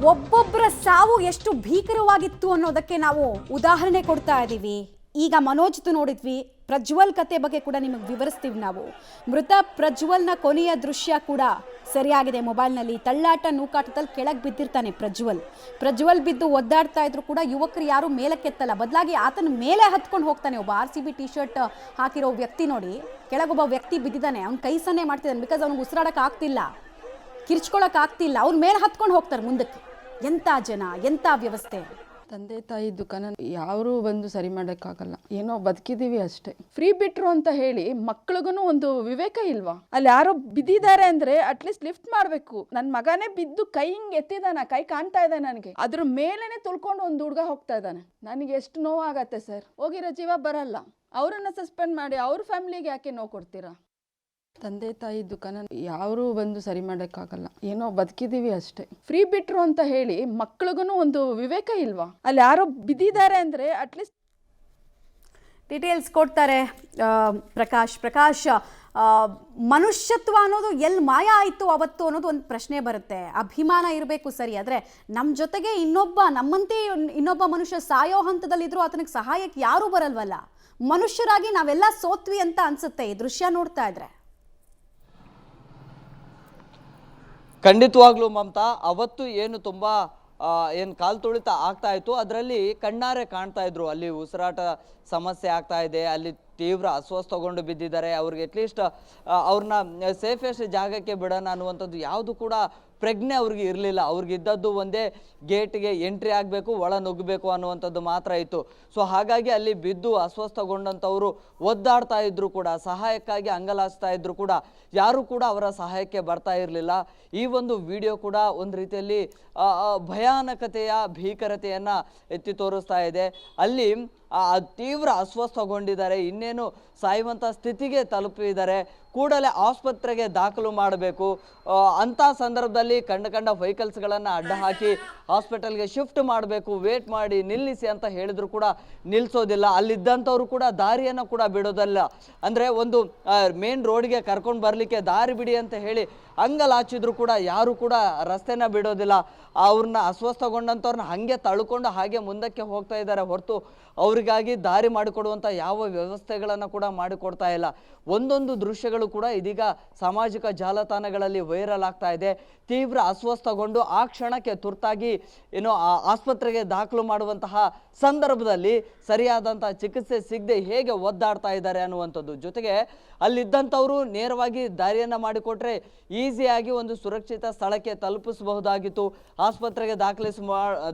ಒಬ್ಬೊಬ್ಬರ ಸಾವು ಎಷ್ಟು ಭೀಕರವಾಗಿತ್ತು ಅನ್ನೋದಕ್ಕೆ ನಾವು ಉದಾಹರಣೆ ಕೊಡ್ತಾ ಇದ್ದೀವಿ. ಈಗ ಮನೋಜ್ದು ನೋಡಿದ್ವಿ, ಪ್ರಜ್ವಲ್ ಕತೆ ಬಗ್ಗೆ ಕೂಡ ನಿಮಗೆ ವಿವರಿಸ್ತೀವಿ ನಾವು. ಮೃತ ಪ್ರಜ್ವಲ್ನ ಕೊನೆಯ ದೃಶ್ಯ ಕೂಡ ಸರಿಯಾಗಿದೆ ಮೊಬೈಲ್ನಲ್ಲಿ. ತಳ್ಳಾಟ ನೂಕಾಟದಲ್ಲಿ ಕೆಳಗೆ ಬಿದ್ದಿರ್ತಾನೆ ಪ್ರಜ್ವಲ್ ಬಿದ್ದು ಒದ್ದಾಡ್ತಾ ಇದ್ರು ಕೂಡ ಯುವಕರು ಯಾರು ಮೇಲಕ್ಕೆತ್ತಲ್ಲ, ಬದಲಾಗಿ ಆತನ ಮೇಲೆ ಹತ್ಕೊಂಡು ಹೋಗ್ತಾನೆ. ಒಬ್ಬ RCB ಟಿ ಶರ್ಟ್ ಹಾಕಿರೋ ವ್ಯಕ್ತಿ ನೋಡಿ, ಕೆಳಗೊಬ್ಬ ವ್ಯಕ್ತಿ ಬಿದ್ದಿದ್ದಾನೆ, ಅವ್ನು ಕೈ ಸನ್ನೆ ಮಾಡ್ತಿದ್ದಾನೆ. ಬಿಕಾಸ್ ಅವ್ನಿಗೆ ಉಸಿರಾಡಕ್ಕೆ ಆಗ್ತಿಲ್ಲ, ಕಿರ್ಚ್ಕೊಳಕ್ ಆಗ್ತಿಲ್ಲ, ಅವ್ರ ಮೇಲೆ ಹತ್ಕೊಂಡು ಹೋಗ್ತಾರೆ ಮುಂದಕ್ಕೆ. ಎಂಥ ಜನ, ಎಂಥ ವ್ಯವಸ್ಥೆ. ತಂದೆ ತಾಯಿ ದುಃಖನ ಯಾರೂ ಬಂದು ಸರಿ ಮಾಡೋಕ್ಕಾಗಲ್ಲ. ಏನೋ ಬದುಕಿದೀವಿ ಅಷ್ಟೇ. ಫ್ರೀ ಬಿಟ್ರು ಅಂತ ಹೇಳಿ ಮಕ್ಳಿಗೂ ಒಂದು ವಿವೇಕ ಇಲ್ವಾ? ಅಲ್ಲಿ ಯಾರೋ ಬಿದ್ದಿದ್ದಾರೆ ಅಂದ್ರೆ ಅಟ್ಲೀಸ್ಟ್ ಲಿಫ್ಟ್ ಮಾಡಬೇಕು. ನನ್ನ ಮಗನೇ ಬಿದ್ದು ಕೈ ಹಿಂಗೆ ಎತ್ತಿದಾನ, ಕೈ ಕಾಣ್ತಾ ಇದೆ ನನಗೆ, ಅದ್ರ ಮೇಲೇನೆ ತುಳ್ಕೊಂಡು ಒಂದು ಹುಡುಗ ಹೋಗ್ತಾ ಇದ್ದಾನೆ. ನನಗೆ ಎಷ್ಟು ನೋವಾಗತ್ತೆ ಸರ್. ಹೋಗಿರೋ ಜೀವ ಬರಲ್ಲ, ಅವರನ್ನ ಸಸ್ಪೆಂಡ್ ಮಾಡಿ ಅವ್ರ ಫ್ಯಾಮಿಲಿಗೆ ಯಾಕೆ ನೋವು ಕೊಡ್ತೀರಾ? ತಂದೆ ತಾಯಿ ದುಃಖನ ಯಾರೂ ಬಂದು ಸರಿ ಮಾಡೋಕ್ಕಾಗಲ್ಲ. ಏನೋ ಬದುಕಿದೀವಿ ಅಷ್ಟೇ. ಫ್ರೀ ಬಿಟ್ರು ಅಂತ ಹೇಳಿ ಮಕ್ಳಿಗೂ ಒಂದು ವಿವೇಕ ಇಲ್ವಾ? ಅಲ್ಲಿ ಯಾರೋ ಬಿದ್ದಿದ್ದಾರೆ ಅಂದ್ರೆ ಅಟ್ಲೀಸ್ಟ್ ಡೀಟೇಲ್ಸ್ ಕೊಡ್ತಾರೆ ಪ್ರಕಾಶ್. ಮನುಷ್ಯತ್ವ ಅನ್ನೋದು ಎಲ್ಲಿ ಮಾಯ ಆಯಿತು ಅವತ್ತು ಅನ್ನೋದು ಒಂದು ಪ್ರಶ್ನೆ ಬರುತ್ತೆ. ಅಭಿಮಾನ ಇರಬೇಕು ಸರಿ, ಆದರೆ ನಮ್ಮ ಜೊತೆಗೆ ನಮ್ಮಂತೆ ಇನ್ನೊಬ್ಬ ಮನುಷ್ಯ ಸಾಯೋ ಹಂತದಲ್ಲಿದ್ದರೂ ಆತನಿಗೆ ಸಹಾಯಕ್ಕೆ ಯಾರೂ ಬರಲ್ವಲ್ಲ. ಮನುಷ್ಯರಾಗಿ ನಾವೆಲ್ಲ ಸೋತ್ವಿ ಅಂತ ಅನ್ಸುತ್ತೆ ಈ ದೃಶ್ಯ ನೋಡ್ತಾ ಇದ್ರೆ. ಖಂಡಿತವಾಗ್ಲೂ ಮಮತಾ, ಅವತ್ತು ಏನು ತುಂಬಾ ಏನು ಕಾಲು ತುಳಿತ ಆಗ್ತಾ ಇತ್ತು, ಅದರಲ್ಲಿ ಕಣ್ಣಾರೆ ಕಾಣ್ತಾ ಇದ್ರು. ಅಲ್ಲಿ ಉಸಿರಾಟ ಸಮಸ್ಯೆ ಆಗ್ತಾ ಇದೆ, ಅಲ್ಲಿ ತೀವ್ರ ಅಸ್ವಸ್ಥಗೊಂಡು ಬಿದ್ದಿದ್ದಾರೆ. ಅವ್ರಿಗೆ ಅಟ್ಲೀಸ್ಟ್ ಅವ್ರನ್ನ ಸೇಫೆಸ್ಟ್ ಜಾಗಕ್ಕೆ ಬಿಡೋಣ ಅನ್ನುವಂಥದ್ದು ಯಾವುದು ಕೂಡ ಪ್ರಜ್ಞೆ ಅವ್ರಿಗೆ ಇರಲಿಲ್ಲ. ಅವ್ರಿಗಿದ್ದದ್ದು ಒಂದೇ ಗೇಟ್ಗೆ ಎಂಟ್ರಿ ಆಗಬೇಕು, ಒಳ ನುಗ್ಗಬೇಕು ಅನ್ನುವಂಥದ್ದು ಮಾತ್ರ ಇತ್ತು. ಸೊ ಹಾಗಾಗಿ ಅಲ್ಲಿ ಬಿದ್ದು ಅಸ್ವಸ್ಥಗೊಂಡಂಥವ್ರು ಒದ್ದಾಡ್ತಾ ಇದ್ರು ಕೂಡ, ಸಹಾಯಕ್ಕಾಗಿ ಅಂಗಲಾಚ್ತಾ ಇದ್ರು ಕೂಡ ಯಾರು ಕೂಡ ಅವರ ಸಹಾಯಕ್ಕೆ ಬರ್ತಾ ಇರಲಿಲ್ಲ. ಈ ಒಂದು ವಿಡಿಯೋ ಕೂಡ ಒಂದು ರೀತಿಯಲ್ಲಿ ಭಯಾನಕತೆಯ ಭೀಕರತೆಯನ್ನು ಎತ್ತಿ ತೋರಿಸ್ತಾ ಇದೆ. ಅಲ್ಲಿ ತೀವ್ರ ಅಸ್ವಸ್ಥಗೊಂಡಿದ್ದಾರೆ, ಇನ್ನೇನು ಸಾಯುವಂಥ ಸ್ಥಿತಿಗೆ ತಲುಪಿದ್ದಾರೆ. ಕೂಡಲೇ ಆಸ್ಪತ್ರೆಗೆ ದಾಖಲು ಮಾಡಬೇಕು. ಅಂಥ ಸಂದರ್ಭದಲ್ಲಿ ಕಂಡ ವೆಹಿಕಲ್ಸ್ಗಳನ್ನು ಅಡ್ಡ ಹಾಕಿ ಹಾಸ್ಪಿಟಲ್ಗೆ ಶಿಫ್ಟ್ ಮಾಡಬೇಕು, ವೇಟ್ ಮಾಡಿ ನಿಲ್ಲಿಸಿ ಅಂತ ಹೇಳಿದ್ರು ಕೂಡ ನಿಲ್ಲಿಸೋದಿಲ್ಲ. ಅಲ್ಲಿದ್ದಂಥವ್ರು ಕೂಡ ದಾರಿಯನ್ನು ಕೂಡ ಬಿಡೋದಲ್ಲ. ಅಂದರೆ ಒಂದು ಮೇನ್ ರೋಡ್ಗೆ ಕರ್ಕೊಂಡು ಬರಲಿಕ್ಕೆ ದಾರಿ ಬಿಡಿ ಅಂತ ಹೇಳಿ ಅಂಗಲಾಚಿದ್ರು ಕೂಡ ಯಾರು ಕೂಡ ರಸ್ತೆನ ಬಿಡೋದಿಲ್ಲ. ಅವ್ರನ್ನ ಅಸ್ವಸ್ಥಗೊಂಡಂಥವ್ರನ್ನ ಹಾಗೆ ತಳ್ಕೊಂಡು ಹಾಗೆ ಮುಂದಕ್ಕೆ ಹೋಗ್ತಾ ಇದ್ದಾರೆ ಹೊರತು ಅವರಿಗಾಗಿ ದಾರಿ ಮಾಡಿಕೊಡುವಂಥ ಯಾವ ವ್ಯವಸ್ಥೆಗಳನ್ನು ಕೂಡ ಮಾಡಿಕೊಡ್ತಾ ಇಲ್ಲ. ಒಂದೊಂದು ದೃಶ್ಯಗಳು ಕೂಡ ಇದೀಗ ಸಾಮಾಜಿಕ ಜಾಲತಾಣಗಳಲ್ಲಿ ವೈರಲ್ ಆಗ್ತಾ ಇದೆ. ತೀವ್ರ ಅಸ್ವಸ್ಥಗೊಂಡು ಆ ಕ್ಷಣಕ್ಕೆ ತುರ್ತಾಗಿ ಆಸ್ಪತ್ರೆಗೆ ದಾಖಲು ಮಾಡುವಂತಹ ಸಂದರ್ಭದಲ್ಲಿ ಸರಿಯಾದಂಥ ಚಿಕಿತ್ಸೆ ಸಿಗದೆ ಹೇಗೆ ಒದ್ದಾಡ್ತಾ ಇದ್ದಾರೆ ಅನ್ನುವಂಥದ್ದು. ಜೊತೆಗೆ ಅಲ್ಲಿದ್ದಂಥವರು ನೇರವಾಗಿ ದಾರಿಯನ್ನು ಮಾಡಿಕೊಟ್ರೆ ಈಸಿಯಾಗಿ ಒಂದು ಸುರಕ್ಷಿತ ಸ್ಥಳಕ್ಕೆ ತಲುಪಿಸಬಹುದಾಗಿತ್ತು, ಆಸ್ಪತ್ರೆಗೆ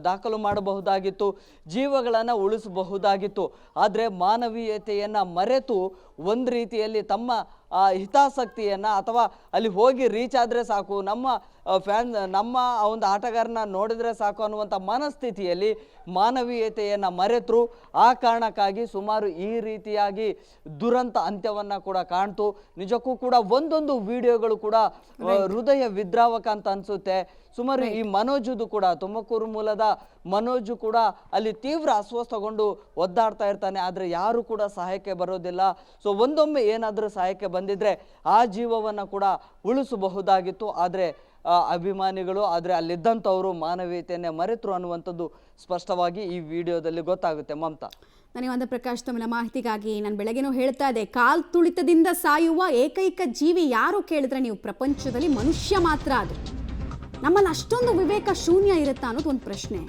ದಾಖಲು ಮಾಡಬಹುದಾಗಿತ್ತು, ಜೀವಗಳನ್ನು ಉಳಿಸಬಹುದಾಗಿತ್ತು. ಆದರೆ ಮಾನವೀಯತೆಯನ್ನು ಮರೆತು ಒಂದು ರೀತಿಯಲ್ಲಿ ತಮ್ಮ ಹಿತಾಸಕ್ತಿಯನ್ನು ಅಥವಾ ಅಲ್ಲಿ ಹೋಗಿ ರೀಚ್ ಆದರೆ ಸಾಕು, ನಮ್ಮ ಒಂದು ಆಟಗಾರನ ನೋಡಿದರೆ ಸಾಕು ಅನ್ನುವಂಥ ಮನಸ್ಥಿತಿಯಲ್ಲಿ ಮಾನವೀಯತೆಯನ್ನು ಮರೆತರು. ಆ ಕಾರಣಕ್ಕಾಗಿ ಸುಮಾರು ಈ ರೀತಿಯಾಗಿ ದುರಂತ ಅಂತ್ಯವನ್ನು ಕೂಡ ಕಾಣ್ತು. ನಿಜಕ್ಕೂ ಕೂಡ ಒಂದೊಂದು ವಿಡಿಯೋಗಳು ಕೂಡ ಹೃದಯ ವಿದ್ರಾವಕ ಅಂತ ಅನಿಸುತ್ತೆ. ಸುಮಾರು ಈ ಮನೋಜುದು ಕೂಡ, ತುಮಕೂರು ಮೂಲದ ಮನೋಜು ಕೂಡ ಅಲ್ಲಿ ತೀವ್ರ ಅಸ್ವಸ್ಥಗೊಂಡು ಒದ್ದಾಡ್ತಾ ಇರ್ತಾನೆ, ಆದರೆ ಯಾರು ಕೂಡ ಸಹಾಯಕ್ಕೆ ಬರೋದಿಲ್ಲ. ಸೊ ಒಂದೊಮ್ಮೆ ಏನಾದರೂ ಸಹಾಯಕ್ಕೆ ಬಂದಿದ್ರೆ ಆ ಜೀವವನ್ನು ಕೂಡ ಉಳಿಸಬಹುದಾಗಿತ್ತು. ಆದರೆ ಅಭಿಮಾನಿಗಳು, ಆದರೆ ಅಲ್ಲಿದ್ದಂಥವರು ಮಾನವೀಯತೆಯನ್ನೇ ಮರೆತರು ಅನ್ನುವಂಥದ್ದು ಸ್ಪಷ್ಟವಾಗಿ ಈ ವಿಡಿಯೋದಲ್ಲಿ ಗೊತ್ತಾಗುತ್ತೆ. ಮಮತಾ, ನನಗೆ ಪ್ರಕಾಶ್ ತಮ್ಮ ಮಾಹಿತಿಗಾಗಿ ನಾನು ಬೆಳಗ್ಗೆನೂ ಹೇಳ್ತಾ ಇದ್ದೆ, ಕಾಲ್ ತುಳಿತದಿಂದ ಸಾಯುವ ಏಕೈಕ ಜೀವಿ ಯಾರು ಕೇಳಿದ್ರೆ ನೀವು ಪ್ರಪಂಚದಲ್ಲಿ ಮನುಷ್ಯ ಮಾತ್ರ. ಅದು ನಮ್ಮಲ್ಲಿ ಅಷ್ಟೊಂದು ವಿವೇಕ ಶೂನ್ಯ ಇರುತ್ತಾ ಅನ್ನೋದು ಒಂದು ಪ್ರಶ್ನೆ.